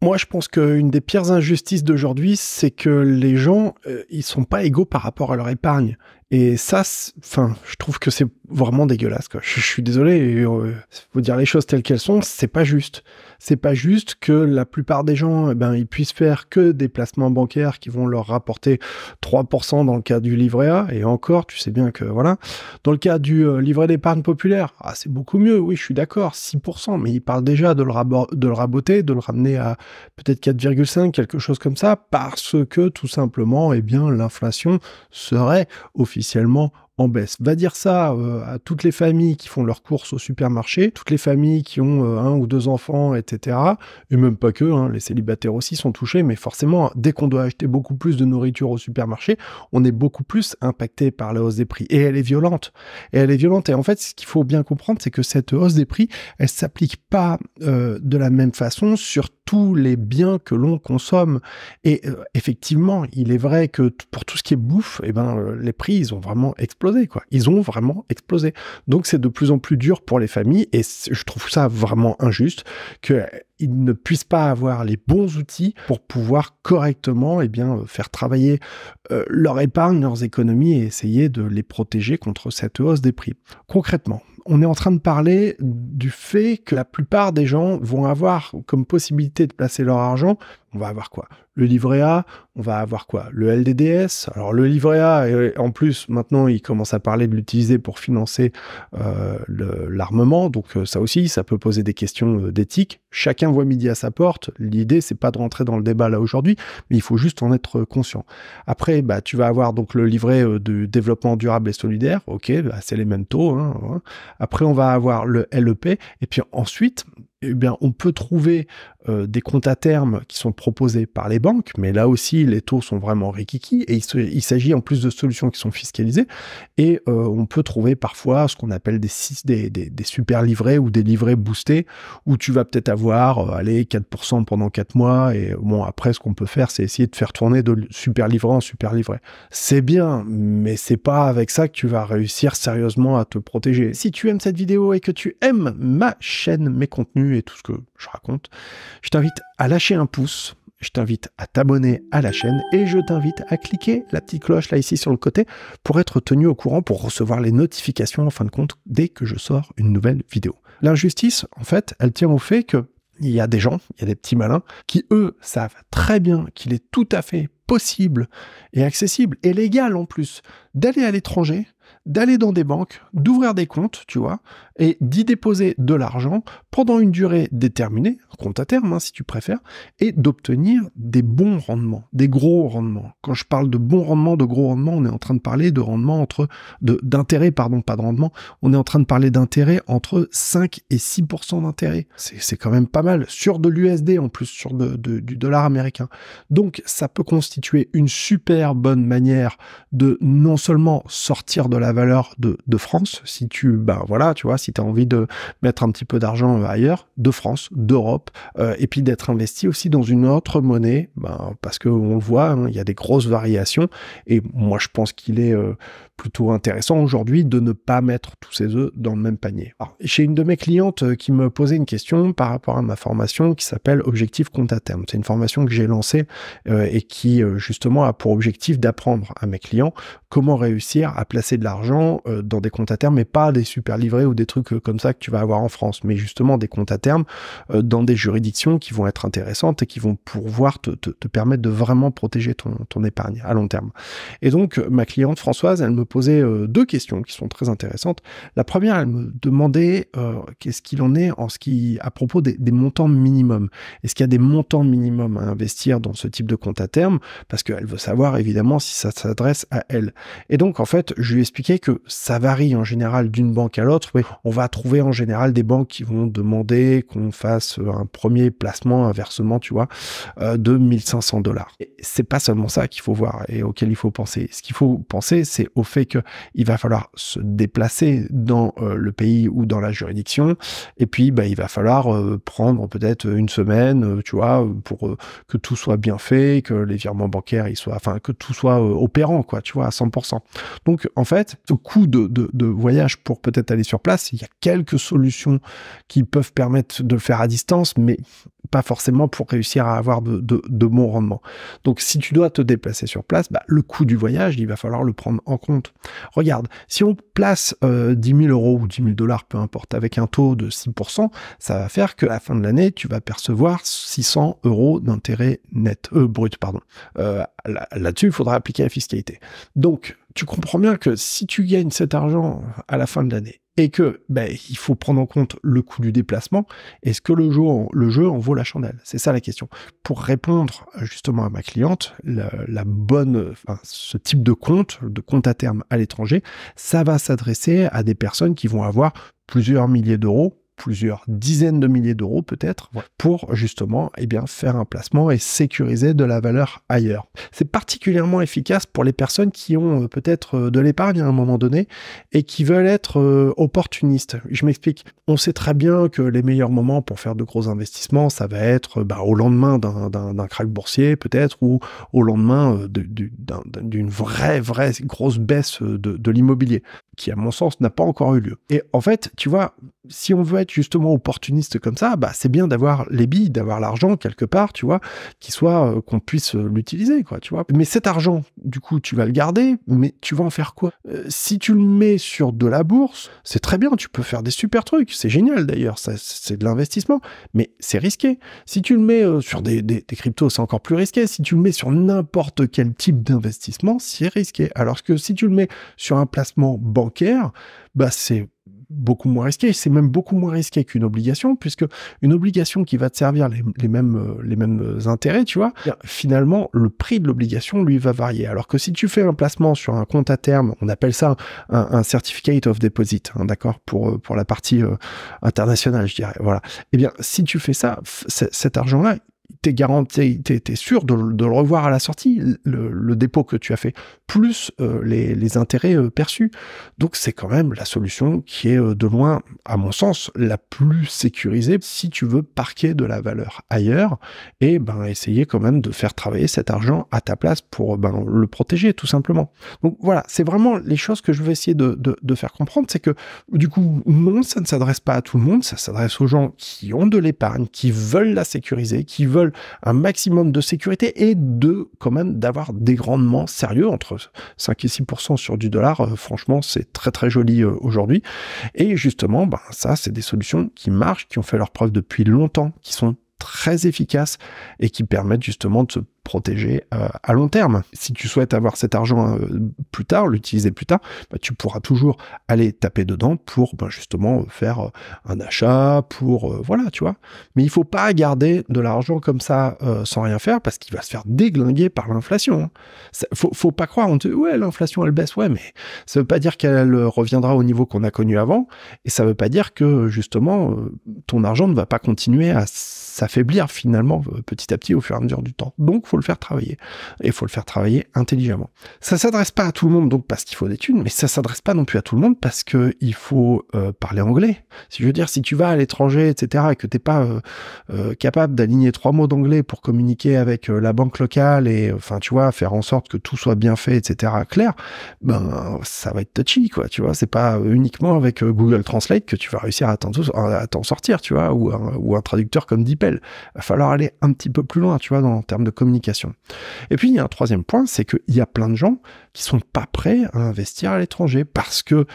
Moi, je pense qu'une des pires injustices d'aujourd'hui, c'est que les gens, ils sont pas égaux par rapport à leur épargne. Et ça, enfin, je trouve que c'est vraiment dégueulasse, quoi. Je suis désolé, faut dire les choses telles qu'elles sont, c'est pas juste. C'est pas juste que la plupart des gens, eh ben, ils puissent faire que des placements bancaires qui vont leur rapporter 3% dans le cas du livret A, et encore, tu sais bien que, voilà. Dans le cas du livret d'épargne populaire, ah, c'est beaucoup mieux, oui, je suis d'accord, 6%, mais ils parlent déjà de le raboter, de le ramener à peut-être 4,5, quelque chose comme ça, parce que, tout simplement, eh bien, l'inflation serait officiellement en baisse. Va dire ça à toutes les familles qui font leurs courses au supermarché, toutes les familles qui ont un ou deux enfants, etc. Et même pas que, hein, les célibataires aussi sont touchés, mais forcément, dès qu'on doit acheter beaucoup plus de nourriture au supermarché, on est beaucoup plus impacté par la hausse des prix. Et elle est violente. Et elle est violente. Et en fait, ce qu'il faut bien comprendre, c'est que cette hausse des prix, elle s'applique pas de la même façon sur tous les biens que l'on consomme. Et effectivement, il est vrai que pour tout ce qui est bouffe, eh ben, les prix, ils ont vraiment explosé, quoi. Ils ont vraiment explosé. Donc, c'est de plus en plus dur pour les familles et je trouve ça vraiment injuste qu'ils ne puissent pas avoir les bons outils pour pouvoir correctement, eh bien, faire travailler leur épargne, leurs économies et essayer de les protéger contre cette hausse des prix. Concrètement, on est en train de parler du fait que la plupart des gens vont avoir comme possibilité de placer leur argent. On va avoir quoi? Le livret A, on va avoir quoi? Le LDDS. Alors le livret A, en plus, maintenant, il commence à parler de l'utiliser pour financer l'armement. Donc ça aussi, ça peut poser des questions d'éthique. Chacun voit midi à sa porte. L'idée, c'est pas de rentrer dans le débat là aujourd'hui, mais il faut juste en être conscient. Après, bah, tu vas avoir donc le livret de développement durable et solidaire. Ok, bah, c'est les mêmes taux. Hein. Après, on va avoir le LEP. Et puis ensuite, eh bien, on peut trouver des comptes à terme qui sont proposés par les banques, mais là aussi, les taux sont vraiment rikiki, et il s'agit en plus de solutions qui sont fiscalisées, et on peut trouver parfois ce qu'on appelle des super livrets ou des livrets boostés, où tu vas peut-être avoir, 4% pendant 4 mois, et bon, après, ce qu'on peut faire, c'est essayer de faire tourner de super livret en super livret. C'est bien, mais c'est pas avec ça que tu vas réussir sérieusement à te protéger. Si tu aimes cette vidéo et que tu aimes ma chaîne, mes contenus et tout ce que je raconte, je t'invite à lâcher un pouce, je t'invite à t'abonner à la chaîne et je t'invite à cliquer la petite cloche là ici sur le côté pour être tenu au courant, pour recevoir les notifications en fin de compte dès que je sors une nouvelle vidéo. L'injustice, en fait, elle tient au fait que il y a des gens, il y a des petits malins qui, eux, savent très bien qu'il est tout à fait possible et accessible et légal en plus d'aller à l'étranger, d'aller dans des banques, d'ouvrir des comptes, tu vois, et d'y déposer de l'argent pendant une durée déterminée, compte à terme, hein, si tu préfères, et d'obtenir des bons rendements, des gros rendements. Quand je parle de bons rendements, de gros rendements, on est en train de parler de rendement d'intérêt, pardon, pas de rendement, on est en train de parler d'intérêt entre 5 et 6% d'intérêt. C'est quand même pas mal, sur de l'USD en plus, sur du dollar américain. Donc, ça peut constituer une super bonne manière de non seulement sortir de la valeur de France, si tu, ben voilà, tu vois, si tu as envie de mettre un petit peu d'argent ailleurs, de France, d'Europe, et puis d'être investi aussi dans une autre monnaie, ben, parce qu'on le voit, hein, il y a des grosses variations, et moi je pense qu'il est plutôt intéressant aujourd'hui de ne pas mettre tous ses œufs dans le même panier. Alors, j'ai une de mes clientes qui me posait une question par rapport à ma formation qui s'appelle Objectif Compte à Terme. C'est une formation que j'ai lancée et qui justement a pour objectif d'apprendre à mes clients comment réussir à placer de l'argent dans des comptes à terme, mais pas des super livrets ou des trucs comme ça que tu vas avoir en France, mais justement des comptes à terme dans des juridictions qui vont être intéressantes et qui vont pouvoir te permettre de vraiment protéger ton épargne à long terme. Et donc, ma cliente Françoise, elle me posait deux questions qui sont très intéressantes. La première, elle me demandait qu'est-ce qu'il en est à propos des montants minimums. Est-ce qu'il y a des montants minimums à investir dans ce type de compte à terme? Parce qu'elle veut savoir évidemment si ça s'adresse à elle. Et donc, en fait, je lui ai expliqué que ça varie en général d'une banque à l'autre. Oui, on va trouver en général des banques qui vont demander qu'on fasse un premier placement, un versement, tu vois, de 1500 $. Et c'est pas seulement ça qu'il faut voir et auquel il faut penser. Ce qu'il faut penser, c'est au fait qu'il va falloir se déplacer dans le pays ou dans la juridiction, et puis bah, il va falloir prendre peut-être une semaine, tu vois, pour que tout soit bien fait, que les virements bancaires, que tout soit opérant, quoi, tu vois, à 100%. Donc, en fait, ce coût de voyage pour peut-être aller sur place, il y a quelques solutions qui peuvent permettre de le faire à distance, mais pas forcément pour réussir à avoir de bons rendements. Donc si tu dois te déplacer sur place, le coût du voyage, il va falloir le prendre en compte. Regarde, si on place 10 000 euros ou 10 000 $, peu importe, avec un taux de 6%, ça va faire qu'à la fin de l'année, tu vas percevoir 600 € d'intérêt net, brut, pardon. Là-dessus, il faudra appliquer la fiscalité. Donc, tu comprends bien que si tu gagnes cet argent à la fin de l'année et que il faut prendre en compte le coût du déplacement, est-ce que le jeu en vaut la chandelle? C'est ça la question. Pour répondre justement à ma cliente, ce type de compte à terme à l'étranger, ça va s'adresser à des personnes qui vont avoir plusieurs milliers d'euros, plusieurs dizaines de milliers d'euros peut-être, pour justement faire un placement et sécuriser de la valeur ailleurs. C'est particulièrement efficace pour les personnes qui ont peut-être de l'épargne à un moment donné et qui veulent être opportunistes. Je m'explique. On sait très bien que les meilleurs moments pour faire de gros investissements, ça va être au lendemain d'un krach boursier peut-être, ou au lendemain d'une vraie grosse baisse de l'immobilier, qui à mon sens n'a pas encore eu lieu. Et en fait, tu vois, si on veut être justement opportuniste comme ça, c'est bien d'avoir les billes, d'avoir l'argent quelque part, tu vois, qu'on puisse l'utiliser, quoi, tu vois. Mais cet argent, du coup, tu vas le garder, mais tu vas en faire quoi? Si tu le mets sur de la bourse, c'est très bien, tu peux faire des super trucs, c'est génial d'ailleurs, c'est de l'investissement, mais c'est risqué. Si tu le mets sur des cryptos, c'est encore plus risqué. Si tu le mets sur n'importe quel type d'investissement, c'est risqué. Alors que si tu le mets sur un placement bancaire, c'est beaucoup moins risqué. C'est même beaucoup moins risqué qu'une obligation, puisque une obligation qui va te servir les mêmes intérêts, tu vois, finalement, le prix de l'obligation, lui, va varier. Alors que si tu fais un placement sur un compte à terme, on appelle ça un certificate of deposit, d'accord, pour la partie internationale, je dirais, voilà. Eh bien, si tu fais ça, cet argent-là, t'es garanti, t'es sûr de le revoir à la sortie, le dépôt que tu as fait, plus les intérêts perçus. Donc c'est quand même la solution qui est de loin, à mon sens, la plus sécurisée si tu veux parquer de la valeur ailleurs et essayer quand même de faire travailler cet argent à ta place pour le protéger tout simplement. Donc voilà, c'est vraiment les choses que je veux essayer de faire comprendre, c'est que du coup, non, ça ne s'adresse pas à tout le monde, ça s'adresse aux gens qui ont de l'épargne, qui veulent la sécuriser, qui veulent un maximum de sécurité et quand même d'avoir des rendements sérieux entre 5 et 6% sur du dollar. Franchement, c'est très très joli aujourd'hui. Et justement, ça, c'est des solutions qui marchent, qui ont fait leur preuve depuis longtemps, qui sont très efficaces et qui permettent justement de se protéger à long terme. Si tu souhaites avoir cet argent plus tard, l'utiliser plus tard, tu pourras toujours aller taper dedans pour justement faire un achat, voilà, tu vois. Mais il faut pas garder de l'argent comme ça sans rien faire parce qu'il va se faire déglinguer par l'inflation. Faut pas croire, on te dit ouais, l'inflation elle baisse, ouais, mais ça veut pas dire qu'elle reviendra au niveau qu'on a connu avant et ça veut pas dire que justement ton argent ne va pas continuer à s'affaiblir finalement petit à petit au fur et à mesure du temps. Donc faut le faire travailler. Et il faut le faire travailler intelligemment. Ça s'adresse pas à tout le monde, donc parce qu'il faut des thunes, mais ça s'adresse pas non plus à tout le monde parce que il faut parler anglais. Si je veux dire, si tu vas à l'étranger, etc., et que t'es pas capable d'aligner 3 mots d'anglais pour communiquer avec la banque locale et, enfin, tu vois, faire en sorte que tout soit bien fait, etc., clair, ça va être touchy, quoi, tu vois. C'est pas uniquement avec Google Translate que tu vas réussir à t'en sortir, tu vois, ou un traducteur comme DeepL. Va falloir aller un petit peu plus loin, tu vois, en termes de communication. Et puis, il y a un troisième point, c'est qu'il y a plein de gens qui sont pas prêts à investir à l'étranger parce que,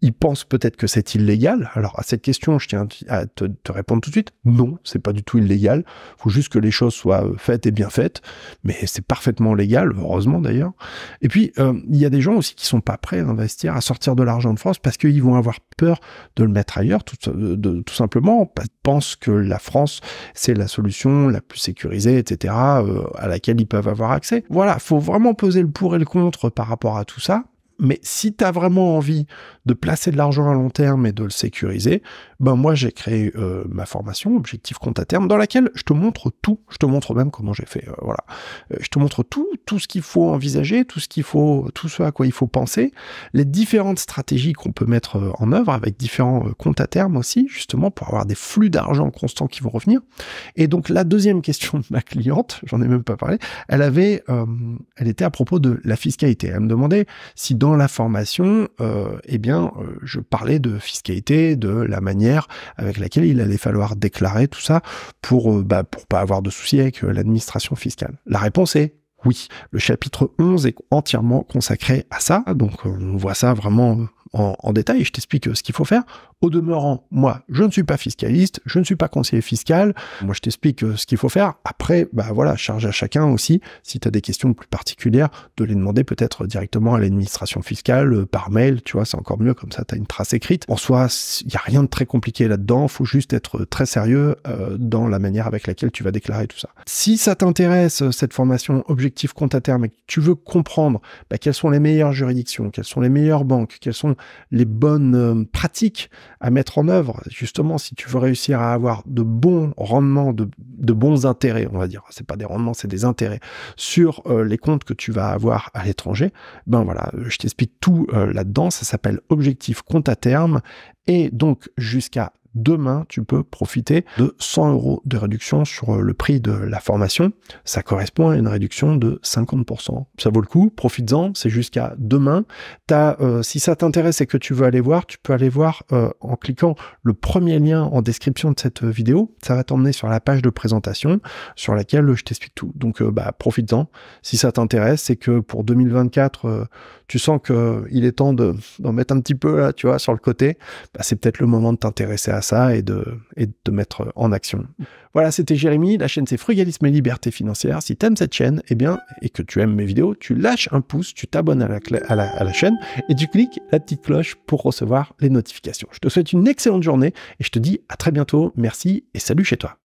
ils pensent peut-être que c'est illégal. Alors, à cette question, je tiens à te répondre tout de suite. Non, c'est pas du tout illégal. Faut juste que les choses soient faites et bien faites. Mais c'est parfaitement légal, heureusement d'ailleurs. Et puis, il y a des gens aussi qui sont pas prêts à investir, à sortir de l'argent de France parce qu'ils vont avoir peur de le mettre ailleurs, tout simplement. Ils pensent que la France, c'est la solution la plus sécurisée, etc., à laquelle ils peuvent avoir accès. Voilà, faut vraiment peser le pour et le contre par rapport à tout ça. Mais si tu as vraiment envie de placer de l'argent à long terme et de le sécuriser, moi j'ai créé ma formation Objectif Compte à Terme dans laquelle je te montre tout, je te montre même comment j'ai fait, voilà. Je te montre tout ce qu'il faut envisager, tout ce à quoi il faut penser, les différentes stratégies qu'on peut mettre en œuvre avec différents comptes à terme aussi, justement pour avoir des flux d'argent constants qui vont revenir. Et donc la deuxième question de ma cliente, j'en ai même pas parlé, elle était à propos de la fiscalité. Elle me demandait si dans dans la formation, je parlais de fiscalité, de la manière avec laquelle il allait falloir déclarer tout ça pour pas avoir de soucis avec l'administration fiscale. La réponse est oui. Le chapitre 11 est entièrement consacré à ça, donc on voit ça vraiment en détail et je t'explique ce qu'il faut faire. Au demeurant, moi, je ne suis pas fiscaliste, je ne suis pas conseiller fiscal. Moi, je t'explique ce qu'il faut faire. Après, charge à chacun aussi, si tu as des questions plus particulières, de les demander peut-être directement à l'administration fiscale, par mail, tu vois, c'est encore mieux, comme ça, tu as une trace écrite. En soi, il n'y a rien de très compliqué là-dedans, il faut juste être très sérieux dans la manière avec laquelle tu vas déclarer tout ça. Si ça t'intéresse, cette formation Objectif Compte à Terme, et que tu veux comprendre quelles sont les meilleures juridictions, quelles sont les meilleures banques, quelles sont les bonnes pratiques à mettre en œuvre, justement, si tu veux réussir à avoir de bons rendements, de bons intérêts, on va dire, c'est pas des rendements, c'est des intérêts, sur les comptes que tu vas avoir à l'étranger, je t'explique tout là-dedans, ça s'appelle Objectif Compte à Terme, et donc jusqu'à demain, tu peux profiter de 100 € de réduction sur le prix de la formation. Ça correspond à une réduction de 50%. Ça vaut le coup, profites-en, c'est jusqu'à demain. Si ça t'intéresse et que tu veux aller voir, tu peux aller voir en cliquant le premier lien en description de cette vidéo. Ça va t'emmener sur la page de présentation sur laquelle je t'explique tout. Donc, profites-en. Si ça t'intéresse, c'est que pour 2024, tu sens qu'il est temps d'en mettre un petit peu là, tu vois, sur le côté. C'est peut-être le moment de t'intéresser à ça et de te mettre en action. Voilà, c'était Jérémy, la chaîne c'est Frugalisme et Liberté Financière. Si tu aimes cette chaîne, et que tu aimes mes vidéos, tu lâches un pouce, tu t'abonnes à la chaîne et tu cliques la petite cloche pour recevoir les notifications. Je te souhaite une excellente journée et je te dis à très bientôt. Merci et salut chez toi.